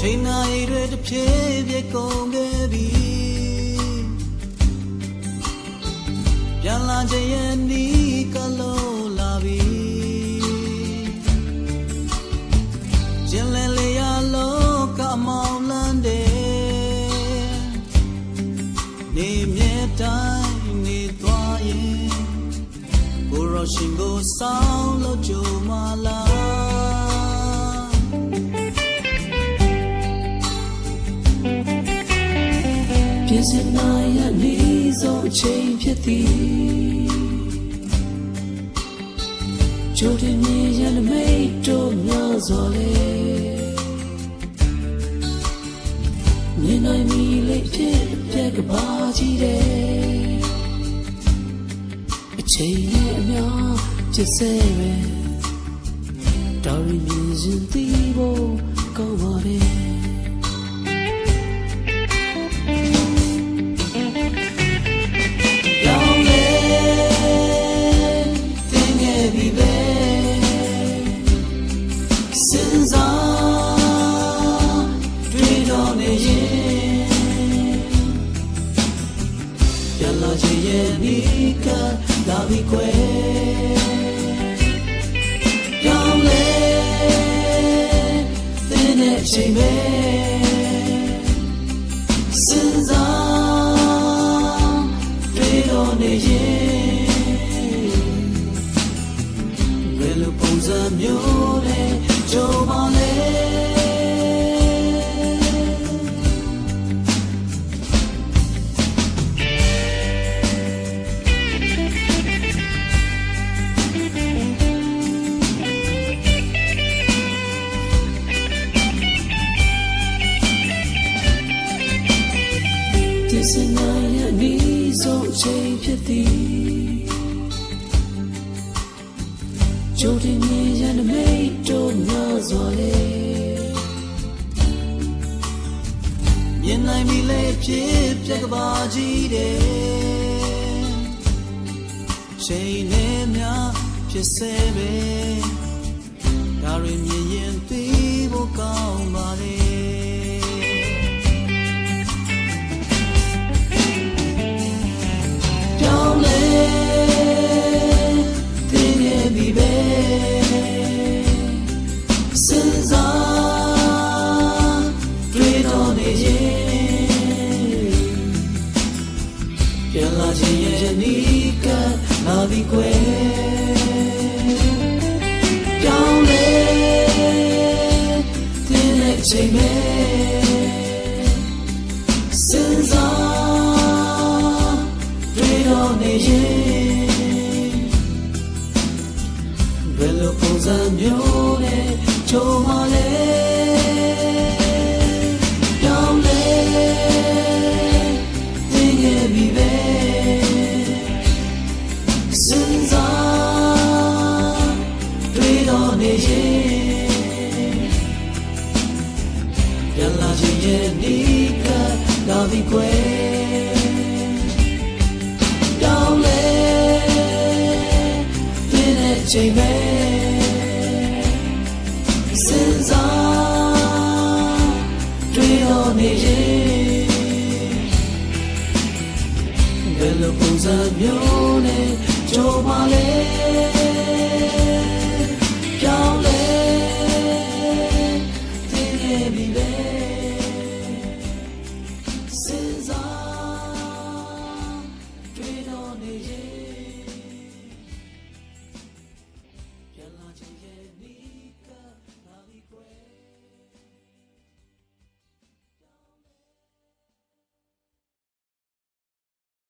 ချိန်နာရီတွေတစ်ဖြည်းဖြည်းကုန်ခဲ့ပြီပြန်လာခြင်းရဲ့နီးကလုံးလာပြီကျင်လည်လေရလို့ကမောင်လန်းတယ်နေမြဲတိုင်းနေသွားရင်ကိုရောရှင်ကိုစောင်းလို့ကြုံမလားပြင်စင်နိုင်ရနေဆုံးအချိန်ဖြစ်သည်ကြိုတင်မြင်ရလမိတ်တို့များစွာလေမြင်နိုင်မီလေးဖြစ်ပြက်ကပါကြီးတယ်အချိန်ရဲ့အများဖြစ်စေပဲတော်ရီမြင်ရင်သိဖို့ကောင်းပါတယ်နီကလာပြီကွယ်ပြောင်းလဲတဲ့ချိန်ပဲစဉ်းစားတွေ့တော့နေရင်ဘယ်လိုပုံစံမျိုးနဲ့ကြုံပါလဲစနေရနီးဆုံးအချိန်ဖြစ်သည်ကြိုတင်မြင်ရတဲ့မိတ်တို့များစွာလေမြင်နိုင်ပြီလေဖြစ်ပြက်ကပါကြီးတယ်ချိန်နဲ့များဖြစ်စေပဲဒါရင်မြင်ရင်သိဖို့ကောင်းပါလေပြန်လာခြင်းရဲ့နီးကလာပြီကွယ်ပြောင်းလဲတဲ့ချိန်ပဲစဉ်းစားတွေ့တော့နေရင်ဘယ်လိုပုံစံမျိုးနဲ့ကြုံမလဲပြန်လာခြင်းရဲ့နီးကလာပြီကွယ်ပြောင်းလဲတဲ့ချိန်ပဲစဉ်းစားတွေ့တော့နေရင်ဘယ်လိုပုံစံမျိုး